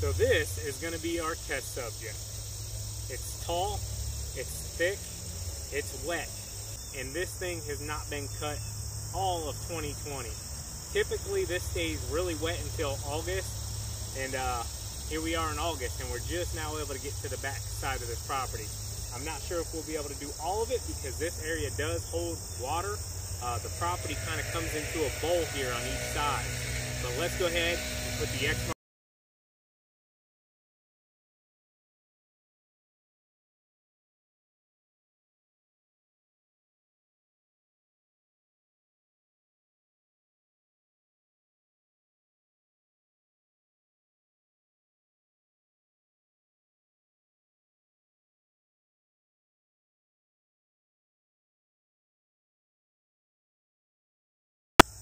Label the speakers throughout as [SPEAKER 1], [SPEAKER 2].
[SPEAKER 1] So this is going to be our test subject. It's tall, it's thick, it's wet, and this thing has not been cut all of 2020. Typically this stays really wet until August, and here we are in August and we're just now able to get to the back side of this property. I'm not sure if we'll be able to do all of it because this area does hold water. The property kind of comes into a bowl here on each side. So let's go ahead and put the X mark.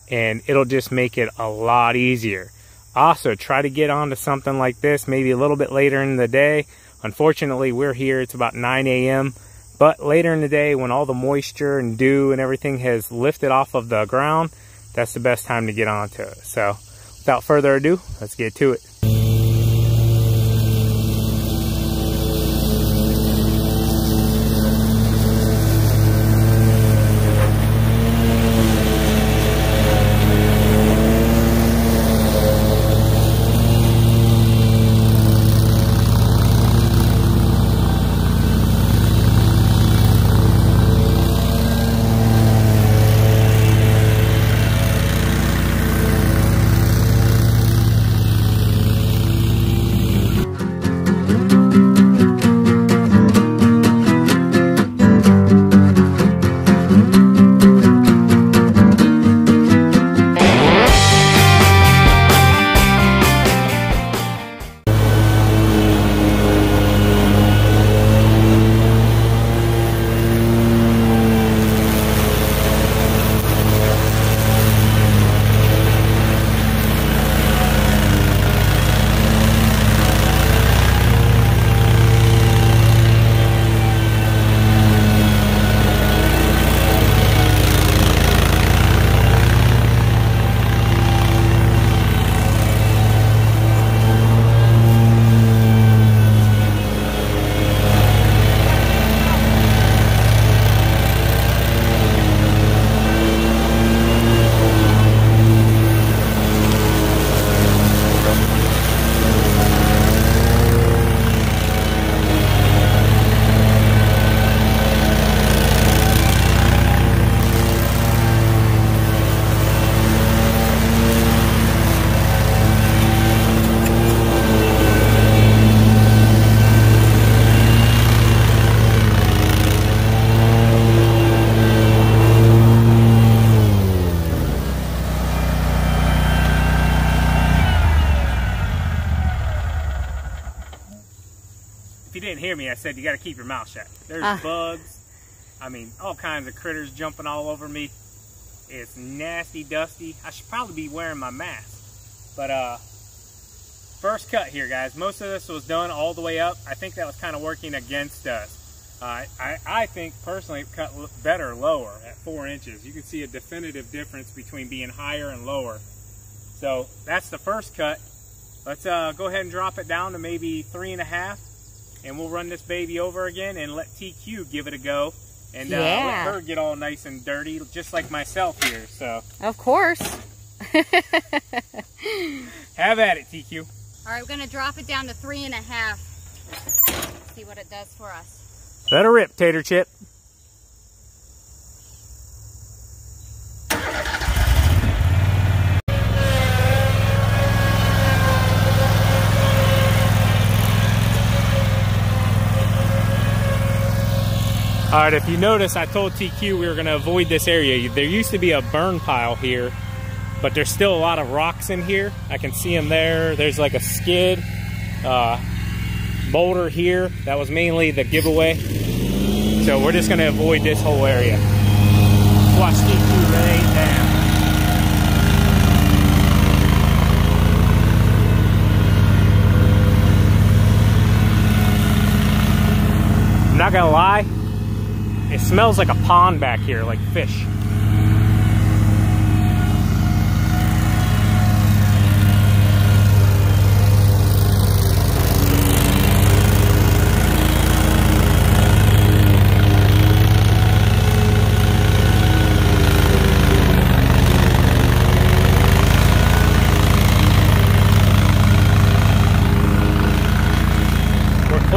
[SPEAKER 1] And it'll just make it a lot easier. Also, try to get onto something like this maybe a little bit later in the day. Unfortunately, we're here, it's about 9 a.m. But later in the day, when all the moisture and dew and everything has lifted off of the ground, that's the best time to get onto it. So, without further ado, let's get to it. If you didn't hear me, I said you got to keep your mouth shut. There's bugs, I mean, all kinds of critters jumping all over me. It's nasty, dusty. I should probably be wearing my mask. But first cut here, guys. Most of this was done all the way up. I think that was kind of working against us. I think personally it cut better lower at 4 inches. You can see a definitive difference between being higher and lower. So that's the first cut. Let's go ahead and drop it down to maybe 3.5. And we'll run this baby over again and let TQ give it a go. And let her get all nice and dirty, just like myself here. So
[SPEAKER 2] of course.
[SPEAKER 1] Have at it, TQ.
[SPEAKER 2] All right, we're going to drop it down to 3.5. See what it does for us.
[SPEAKER 1] Let her rip, Tater Chip. All right, if you notice, I told TQ we were going to avoid this area. There used to be a burn pile here, but there's still a lot of rocks in here. I can see them there. There's like a skid boulder here. That was mainly the giveaway. So we're just going to avoid this whole area. Watch TQ lay down. I'm not going to lie. It smells like a pond back here, like fish.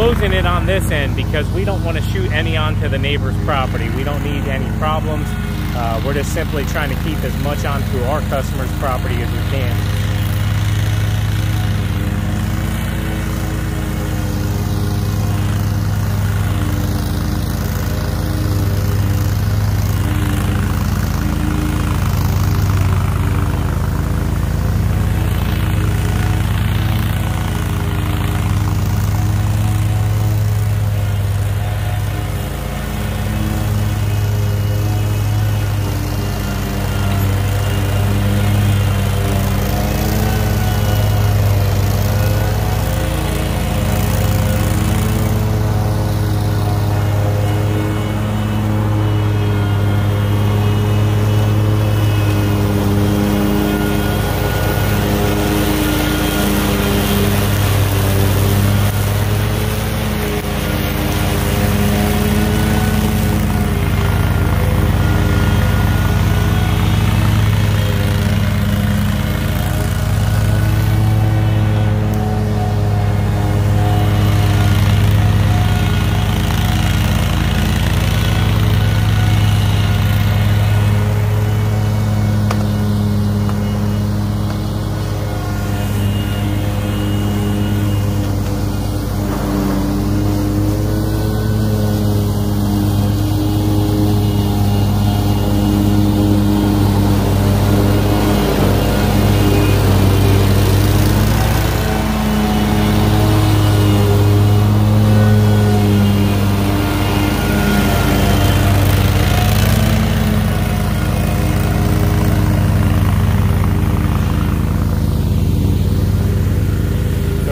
[SPEAKER 1] closing it on this end because we don't want to shoot any onto the neighbor's property. We don't need any problems. We're just simply trying to keep as much onto our customer's property as we can.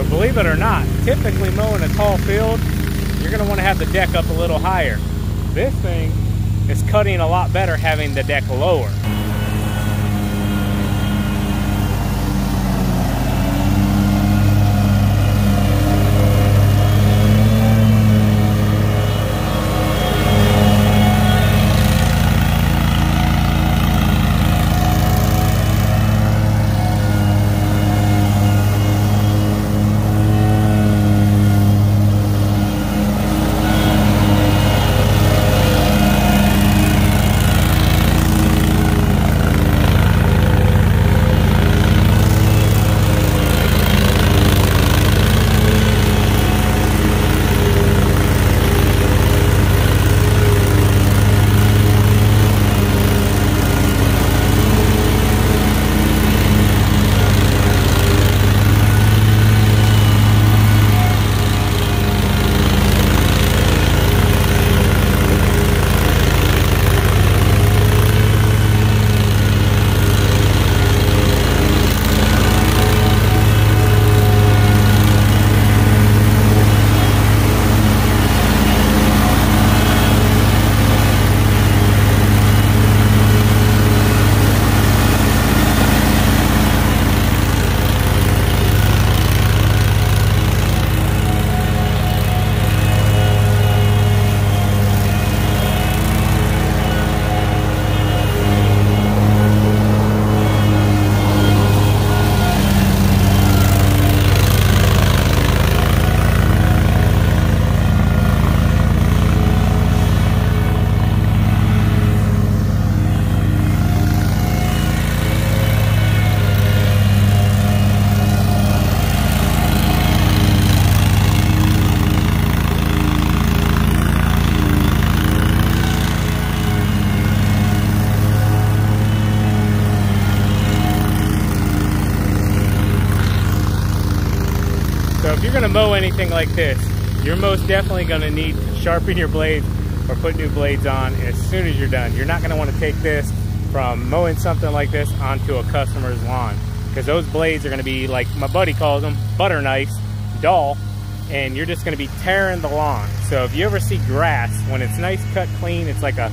[SPEAKER 1] Believe it or not, typically mowing a tall field, you're going to want to have the deck up a little higher. This thing is cutting a lot better having the deck lower. So if you're going to mow anything like this, you're most definitely going to need to sharpen your blades or put new blades on as soon as you're done. You're not going to want to take this from mowing something like this onto a customer's lawn, because those blades are going to be, like my buddy calls them, butter knives, dull, and you're just going to be tearing the lawn. So if you ever see grass, when it's nice cut clean, it's like a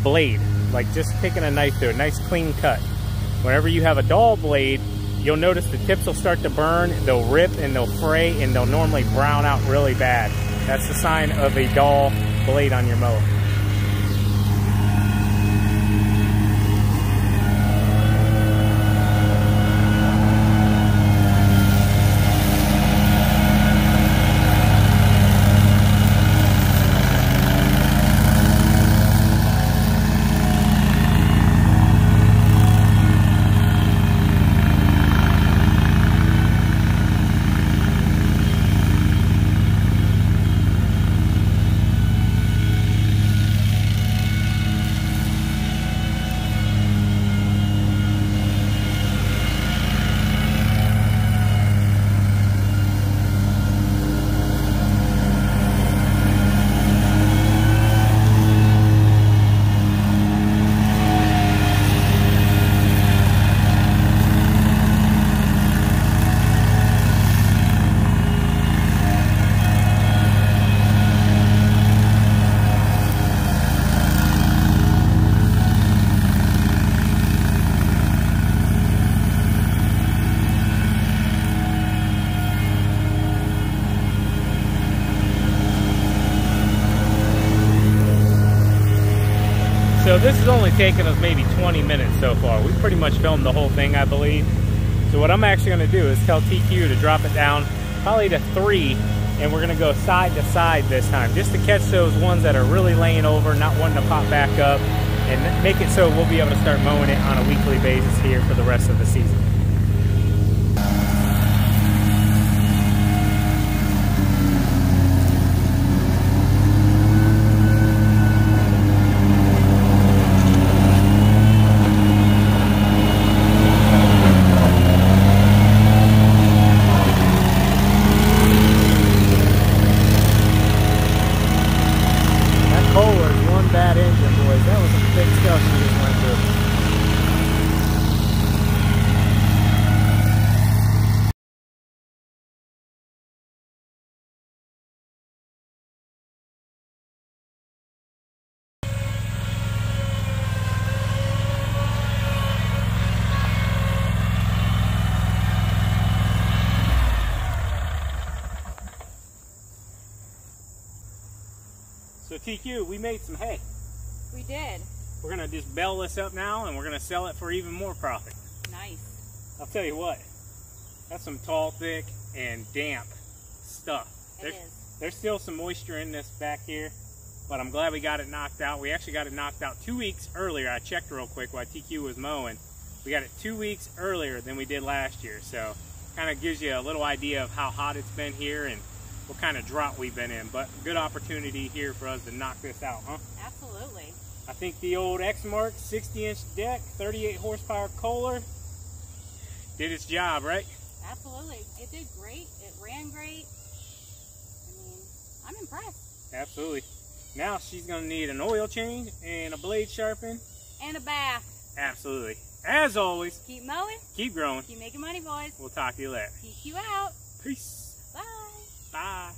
[SPEAKER 1] blade, like just taking a knife to a nice clean cut. Whenever you have a dull blade, you'll notice the tips will start to burn, they'll rip and they'll fray, and they'll normally brown out really bad. That's the sign of a dull blade on your mower. So this has only taken us maybe 20 minutes so far. We've pretty much filmed the whole thing, I believe. So what I'm actually gonna do is tell TQ to drop it down probably to 3, and we're gonna go side to side this time, just to catch those ones that are really laying over, not wanting to pop back up, and make it so we'll be able to start mowing it on a weekly basis here for the rest of the season. Bad engine, boys. That was some big stuff she just went So TQ, we made some hay.
[SPEAKER 2] We did.
[SPEAKER 1] We're gonna just bale this up now, and we're gonna sell it for even more profit.
[SPEAKER 2] Nice.
[SPEAKER 1] I'll tell you what, that's some tall, thick, and damp stuff. There's still some moisture in this back here, but I'm glad we got it knocked out. We actually got it knocked out 2 weeks earlier. I checked real quick while TQ was mowing. We got it 2 weeks earlier than we did last year, so kind of gives you a little idea of how hot it's been here and what kind of drought we've been in. But good opportunity here for us to knock this out, huh?
[SPEAKER 2] Absolutely.
[SPEAKER 1] I think the old Exmark 60-inch deck, 38 horsepower Kohler did its job, right?
[SPEAKER 2] Absolutely. It did great. It ran great. I mean, I'm impressed.
[SPEAKER 1] Absolutely. Now she's going to need an oil change and a blade sharpen.
[SPEAKER 2] And a bath.
[SPEAKER 1] Absolutely. As always,
[SPEAKER 2] keep mowing.
[SPEAKER 1] Keep growing.
[SPEAKER 2] Keep making money, boys.
[SPEAKER 1] We'll talk to you later.
[SPEAKER 2] TQ out.
[SPEAKER 1] Peace.
[SPEAKER 2] Bye.
[SPEAKER 1] Bye.